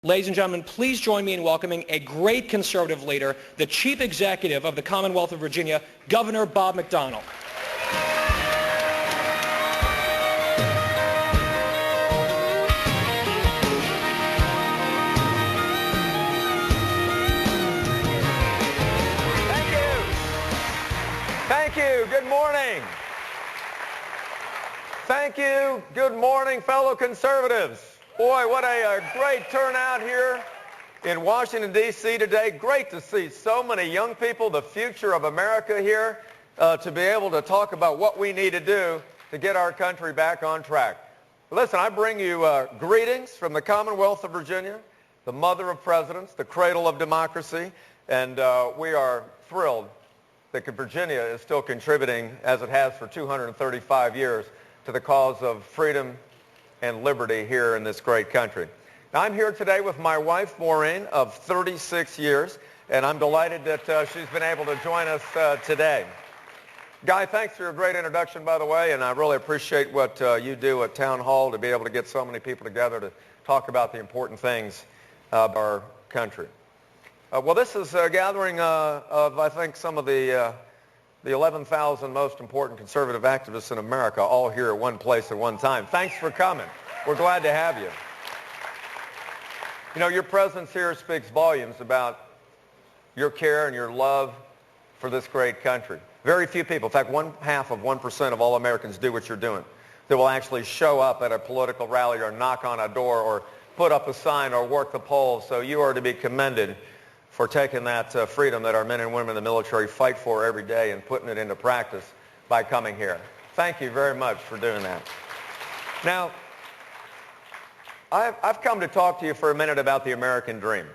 Ladies and gentlemen, please join me in welcoming a great conservative leader, the Chief Executive of the Commonwealth of Virginia, Governor Bob McDonnell. Thank you. Good morning. Thank you. Good morning, fellow conservatives. Boy, what a great turnout here in Washington, D.C. today. Great to see so many young people, the future of America here, to be able to talk about what we need to do to get our country back on track. Listen, I bring you greetings from the Commonwealth of Virginia, the mother of presidents, the cradle of democracy, and we are thrilled that Virginia is still contributing, as it has for 235 years, to the cause of freedom and liberty here in this great country. Now, I'm here today with my wife, Maureen, of 36 years, and I'm delighted that she's been able to join us today. Guy, thanks for your great introduction, by the way, and I really appreciate what you do at Town Hall to be able to get so many people together to talk about the important things of our country. Well, this is a gathering of, I think, some of the 11,000 most important conservative activists in America, all here at one place at one time. Thanks for coming. We're glad to have you. You know, your presence here speaks volumes about your care and your love for this great country. Very few people, in fact, 0.5% of all Americans do what you're doing, that will actually show up at a political rally or knock on a door or put up a sign or work the polls. So you are to be commended for taking that freedom that our men and women in the military fight for every day and putting it into practice by coming here. Thank you very much for doing that. Now, I've come to talk to you for a minute about the American dream.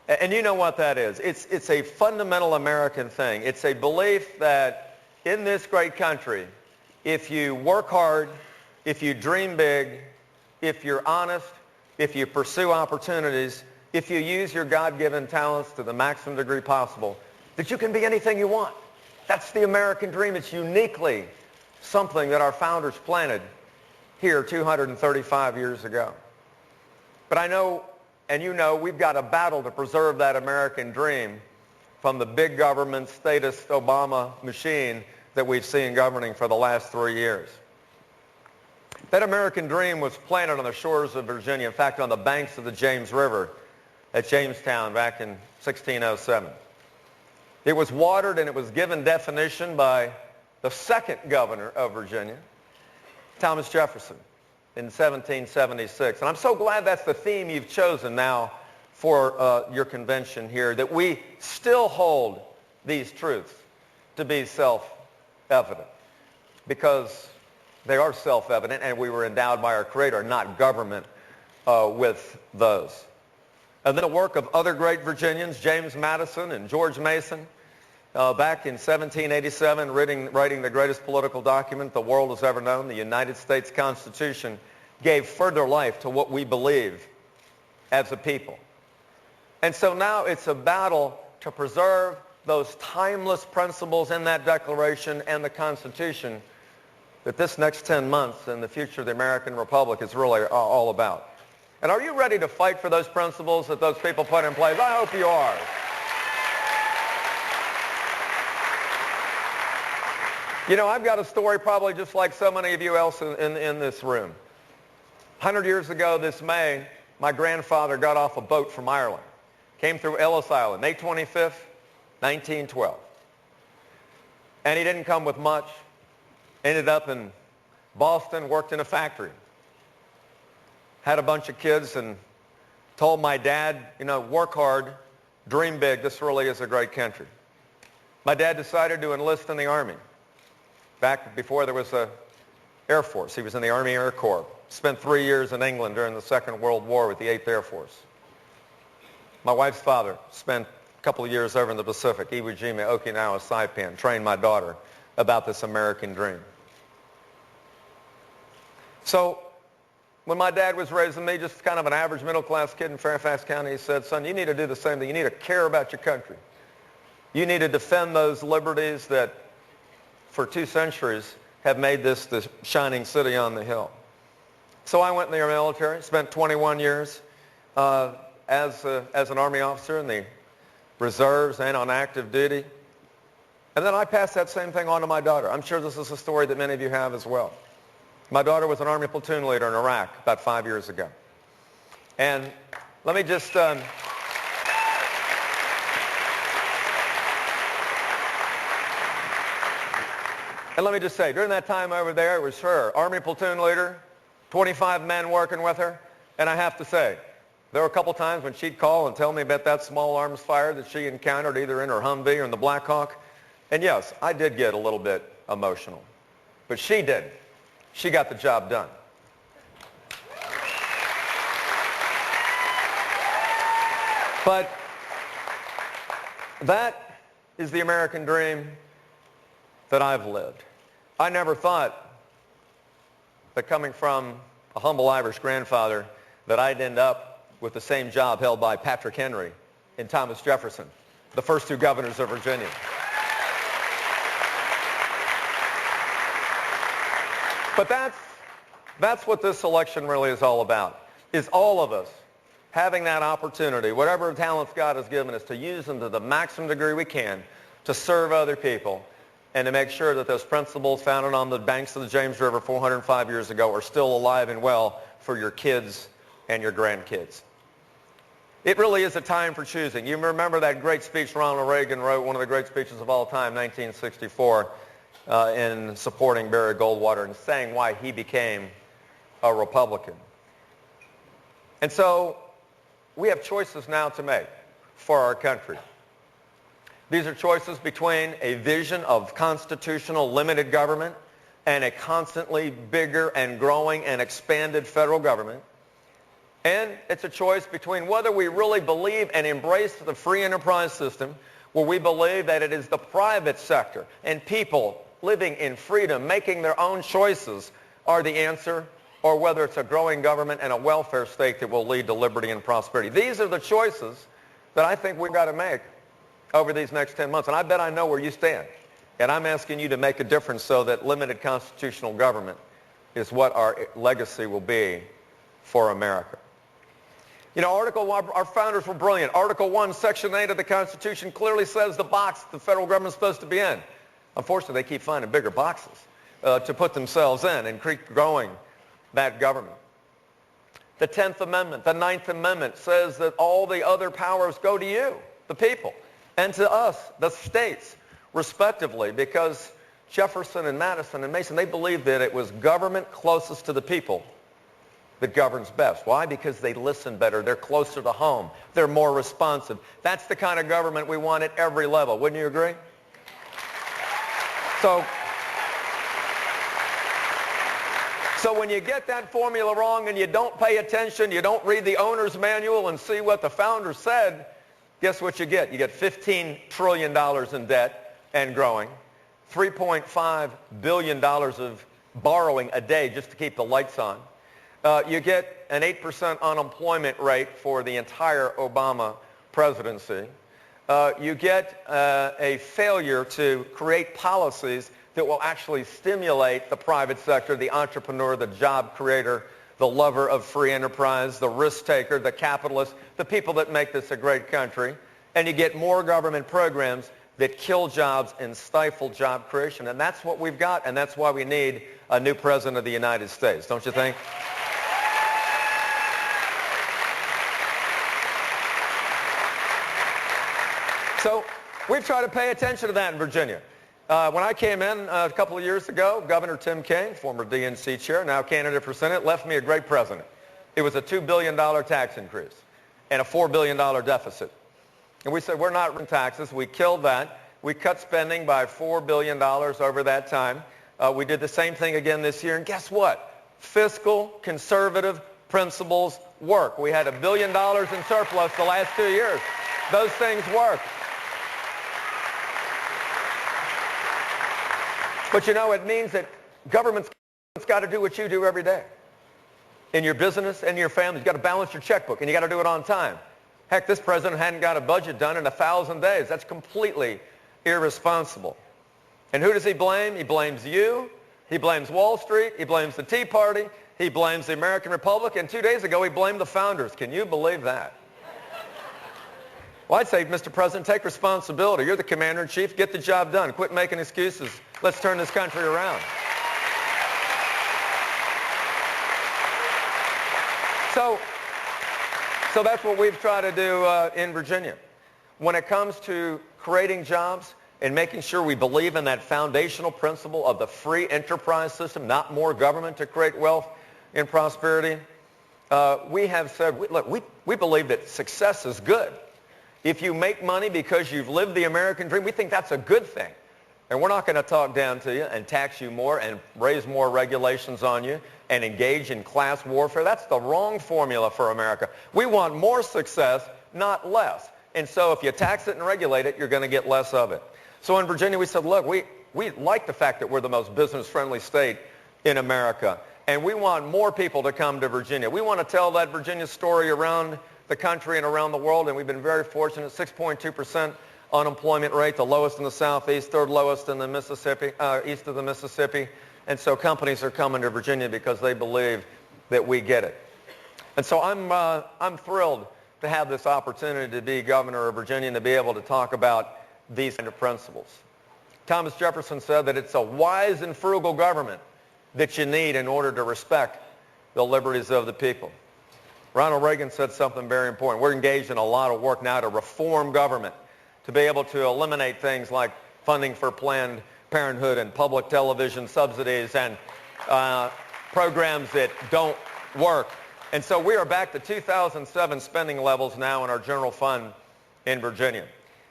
And you know what that is. It's a fundamental American thing. It's a belief that in this great country, if you work hard, if you dream big, if you're honest, if you pursue opportunities, if you use your God-given talents to the maximum degree possible, that you can be anything you want. That's the American dream. It's uniquely something that our founders planted here 235 years ago. But I know, and you know, we've got a battle to preserve that American dream from the big government, statist Obama machine that we've seen governing for the last 3 years. That American dream was planted on the shores of Virginia, in fact, on the banks of the James River, at Jamestown back in 1607. It was watered and it was given definition by the second governor of Virginia, Thomas Jefferson, in 1776. And I'm so glad that's the theme you've chosen now for your convention here, that we still hold these truths to be self-evident, because they are self-evident and we were endowed by our Creator, not government, with those. And then the work of other great Virginians, James Madison and George Mason, back in 1787, writing the greatest political document the world has ever known, the United States Constitution, gave further life to what we believe as a people. And so now it's a battle to preserve those timeless principles in that Declaration and the Constitution that this next 10 months and the future of the American Republic is really all about. And are you ready to fight for those principles that those people put in place? I hope you are. You know, I've got a story probably just like so many of you else in this room. 100 years ago this May, my grandfather got off a boat from Ireland, came through Ellis Island, May 25th, 1912. And he didn't come with much. Ended up in Boston, worked in a factory. Had a bunch of kids and told my dad, you know, work hard, dream big, this really is a great country. My dad decided to enlist in the Army. Back before there was a Air Force, he was in the Army Air Corps. Spent 3 years in England during the Second World War with the 8th Air Force. My wife's father spent a couple of years over in the Pacific, Iwo Jima, Okinawa, Saipan, trained my daughter about this American dream. So when my dad was raising me, just kind of an average middle-class kid in Fairfax County, he said, son, you need to do the same thing. You need to care about your country. You need to defend those liberties that for 2 centuries have made this the shining city on the hill. So I went in the military, spent 21 years as an Army officer in the reserves and on active duty. And then I passed that same thing on to my daughter. I'm sure this is a story that many of you have as well. My daughter was an Army platoon leader in Iraq about 5 years ago. And let me just... And let me just say, during that time over there, it was her, Army platoon leader, 25 men working with her. And I have to say, there were a couple times when she'd call and tell me about that small arms fire that she encountered either in her Humvee or in the Black Hawk. And yes, I did get a little bit emotional. But she didn't. She got the job done. But that is the American dream that I've lived. I never thought that coming from a humble Irish grandfather that I'd end up with the same job held by Patrick Henry and Thomas Jefferson, the first two governors of Virginia. But that's what this election really is all about, is all of us having that opportunity, whatever talents God has given us, to use them to the maximum degree we can to serve other people and to make sure that those principles founded on the banks of the James River 405 years ago are still alive and well for your kids and your grandkids. It really is a time for choosing. You remember that great speech Ronald Reagan wrote, one of the great speeches of all time, 1964, in supporting Barry Goldwater and saying why he became a Republican. And so we have choices now to make for our country. These are choices between a vision of constitutional limited government and a constantly bigger and growing and expanded federal government. And it's a choice between whether we really believe and embrace the free enterprise system, where we believe that it is the private sector and people living in freedom, making their own choices, are the answer, or whether it's a growing government and a welfare state that will lead to liberty and prosperity. These are the choices that I think we've got to make over these next 10 months. And I bet I know where you stand. And I'm asking you to make a difference so that limited constitutional government is what our legacy will be for America. You know, our founders were brilliant. Article 1, Section 8 of the Constitution clearly says the box the federal government is supposed to be in. Unfortunately, they keep finding bigger boxes to put themselves in and keep growing that government. The 10th Amendment, the 9th Amendment says that all the other powers go to you, the people, and to us, the states, respectively, because Jefferson and Madison and Mason, they believed that it was government closest to the people that governs best. Why? Because they listen better. They're closer to home. They're more responsive. That's the kind of government we want at every level. Wouldn't you agree? So when you get that formula wrong and you don't pay attention, you don't read the owner's manual and see what the founders said, guess what you get? You get $15 trillion in debt and growing, $3.5 billion of borrowing a day just to keep the lights on. You get an 8% unemployment rate for the entire Obama presidency. You get a failure to create policies that will actually stimulate the private sector, the entrepreneur, the job creator, the lover of free enterprise, the risk taker, the capitalist, the people that make this a great country. And you get more government programs that kill jobs and stifle job creation. And that's what we've got, and that's why we need a new president of the United States, don't you think? So we've tried to pay attention to that in Virginia. When I came in a couple of years ago, Governor Tim Kaine, former DNC chair, now candidate for Senate, left me a great president. It was a $2 billion tax increase and a $4 billion deficit. And we said, we're not raising taxes. We killed that. We cut spending by $4 billion over that time. We did the same thing again this year. And guess what? Fiscal, conservative principles work. We had $1 billion in surplus the last 2 years. Those things work. But you know, it means that government's got to do what you do every day. In your business and your family, you've got to balance your checkbook, and you got to do it on time. Heck, this president hadn't got a budget done in 1,000 days. That's completely irresponsible. And who does he blame? He blames you. He blames Wall Street. He blames the Tea Party. He blames the American Republic, and 2 days ago he blamed the founders. Can you believe that? Well, I'd say, Mr. President, take responsibility. You're the commander-in-chief. Get the job done. Quit making excuses. Let's turn this country around. So that's what we've tried to do in Virginia. When it comes to creating jobs and making sure we believe in that foundational principle of the free enterprise system, not more government to create wealth and prosperity, we have said, look, we believe that success is good. If you make money because you've lived the American dream, we think that's a good thing. And we're not going to talk down to you and tax you more and raise more regulations on you and engage in class warfare. That's the wrong formula for America. We want more success, not less. And so if you tax it and regulate it, you're going to get less of it. So in Virginia, we said, look, we like the fact that we're the most business-friendly state in America. And we want more people to come to Virginia. We want to tell that Virginia story around the country and around the world. And we've been very fortunate, 6.2% unemployment rate, the lowest in the Southeast, third lowest in the Mississippi, east of the Mississippi. And so companies are coming to Virginia because they believe that we get it. And so I'm thrilled to have this opportunity to be governor of Virginia and to be able to talk about these kind of principles. Thomas Jefferson said that it's a wise and frugal government that you need in order to respect the liberties of the people. Ronald Reagan said something very important. We're engaged in a lot of work now to reform government, to be able to eliminate things like funding for Planned Parenthood and public television subsidies and programs that don't work. And so we are back to 2007 spending levels now in our general fund in Virginia.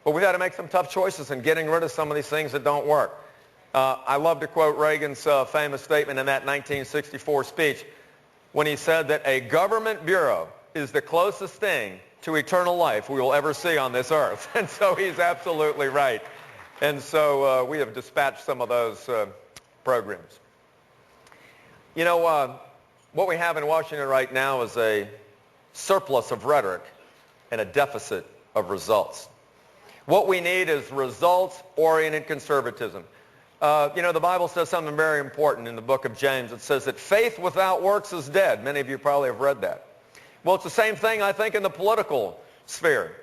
But we've had to make some tough choices in getting rid of some of these things that don't work. I love to quote Reagan's famous statement in that 1964 speech when he said that a government bureau is the closest thing to eternal life we will ever see on this earth. And so he's absolutely right. And so we have dispatched some of those programs. You know, what we have in Washington right now is a surplus of rhetoric and a deficit of results. What we need is results-oriented conservatism. You know, the Bible says something very important in the book of James. It says that faith without works is dead. Many of you probably have read that. Well, it's the same thing, I think, in the political sphere.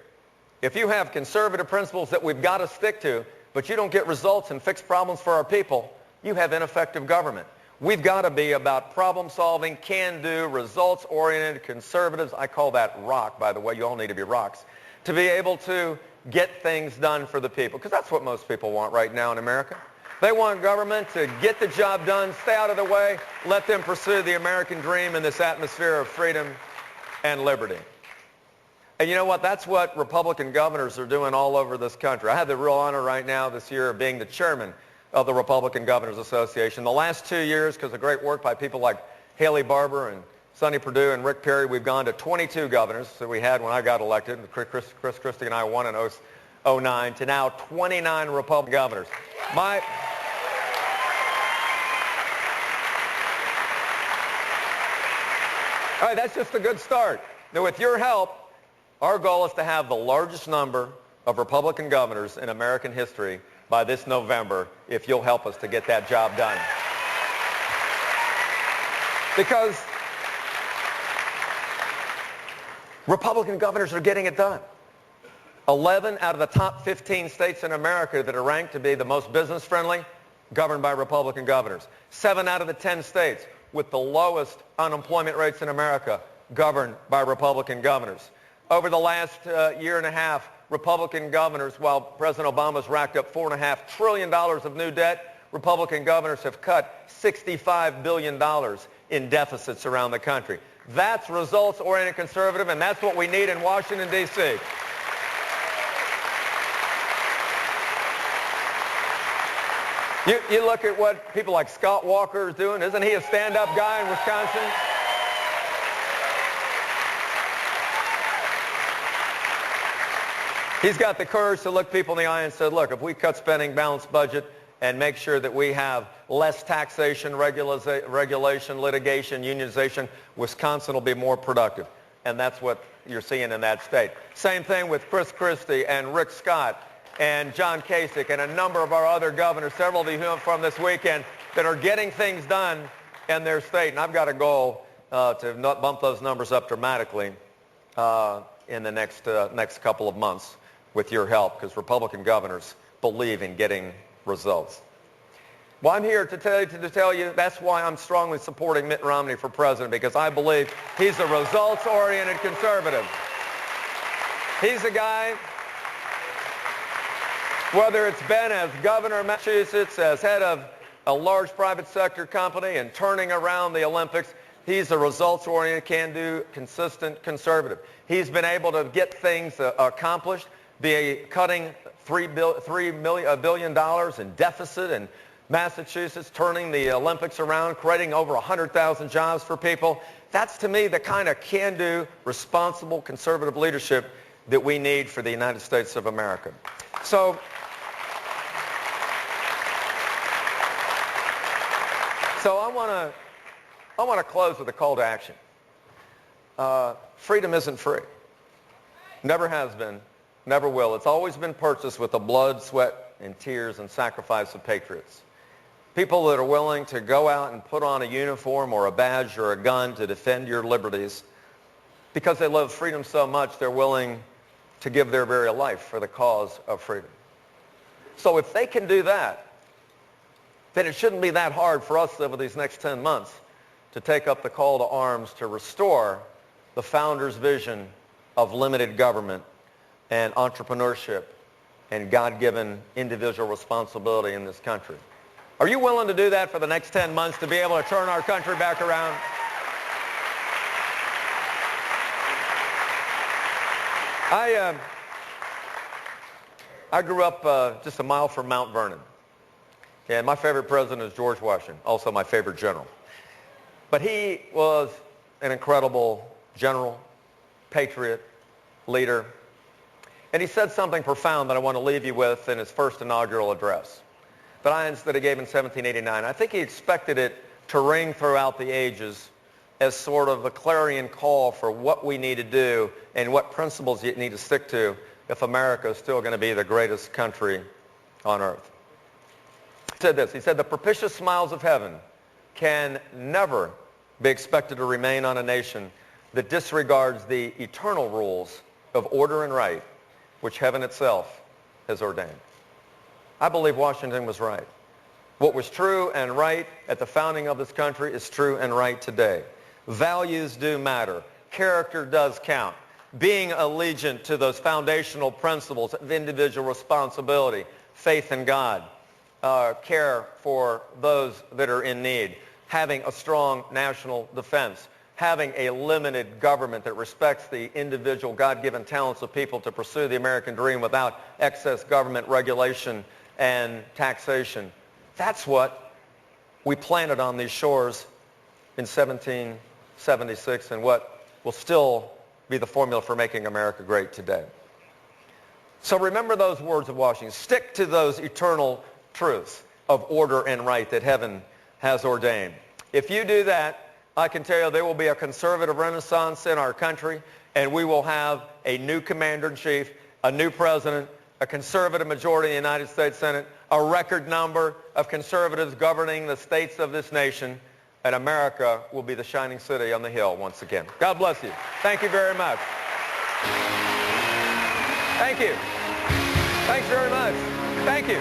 If you have conservative principles that we've got to stick to, but you don't get results and fix problems for our people, you have ineffective government. We've got to be about problem-solving, can-do, results-oriented conservatives. I call that rock, by the way. You all need to be rocks. To be able to get things done for the people, because that's what most people want right now in America. They want government to get the job done, stay out of the way, let them pursue the American dream in this atmosphere of freedom and liberty. And you know what? That's what Republican governors are doing all over this country. I have the real honor right now this year of being the chairman of the Republican Governors Association. The last 2 years, because of great work by people like Haley Barbour and Sonny Perdue and Rick Perry, we've gone to 22 governors that we had when I got elected. Chris Christie and I won in 2009 to now 29 Republican governors. All right, that's just a good start. Now, with your help, our goal is to have the largest number of Republican governors in American history by this November, if you'll help us to get that job done. Because Republican governors are getting it done. 11 out of the top 15 states in America that are ranked to be the most business-friendly, governed by Republican governors. 7 out of the 10 states with the lowest unemployment rates in America, governed by Republican governors. Over the last year and a half, Republican governors, while President Obama's racked up $4.5 trillion of new debt, Republican governors have cut $65 billion in deficits around the country. That's results-oriented conservative, and that's what we need in Washington, D.C. You look at what people like Scott Walker is doing. Isn't he a stand-up guy in Wisconsin? He's got the courage to look people in the eye and say, look, if we cut spending, balance budget, and make sure that we have less taxation, regulation, litigation, unionization, Wisconsin will be more productive. And that's what you're seeing in that state. Same thing with Chris Christie and Rick Scott and John Kasich and a number of our other governors, several of you from this weekend, that are getting things done and their state. And I've got a goal to not bump those numbers up dramatically in the next couple of months with your help, because Republican governors believe in getting results. Well, I'm here to tell you that's why I'm strongly supporting Mitt Romney for president, because I believe he's a results-oriented conservative. He's a guy, whether it's been as governor of Massachusetts, as head of a large private sector company and turning around the Olympics, he's a results-oriented, can-do, consistent conservative. He's been able to get things accomplished, cutting $3 billion in deficit in Massachusetts, turning the Olympics around, creating over 100,000 jobs for people. That's, to me, the kind of can-do, responsible, conservative leadership that we need for the United States of America. So I want to close with a call to action. Freedom isn't free. Never has been, never will. It's always been purchased with the blood, sweat, and tears and sacrifice of patriots. People that are willing to go out and put on a uniform or a badge or a gun to defend your liberties because they love freedom so much they're willing to give their very life for the cause of freedom. So if they can do that, then it shouldn't be that hard for us over these next 10 months to take up the call to arms to restore the founders' vision of limited government and entrepreneurship and God-given individual responsibility in this country. Are you willing to do that for the next 10 months to be able to turn our country back around? I grew up just a mile from Mount Vernon. And my favorite president is George Washington, also my favorite general. But he was an incredible general, patriot, leader. And he said something profound that I want to leave you with in his first inaugural address that he gave in 1789. I think he expected it to ring throughout the ages as sort of a clarion call for what we need to do and what principles you need to stick to if America is still going to be the greatest country on earth. He said this, he said, "The propitious smiles of heaven can never be expected to remain on a nation that disregards the eternal rules of order and right which heaven itself has ordained." I believe Washington was right. What was true and right at the founding of this country is true and right today. Values do matter. Character does count. Being allegiant to those foundational principles of individual responsibility, faith in God, care for those that are in need, having a strong national defense, having a limited government that respects the individual God-given talents of people to pursue the American dream without excess government regulation and taxation. That's what we planted on these shores in 1776 and what will still be the formula for making America great today. So remember those words of Washington. Stick to those eternal truths of order and right that heaven has ordained. If you do that, I can tell you there will be a conservative renaissance in our country, and we will have a new commander-in-chief, a new president, a conservative majority in the United States Senate, a record number of conservatives governing the states of this nation, and America will be the shining city on the hill once again. God bless you. Thank you very much. Thank you. Thanks very much. Thank you.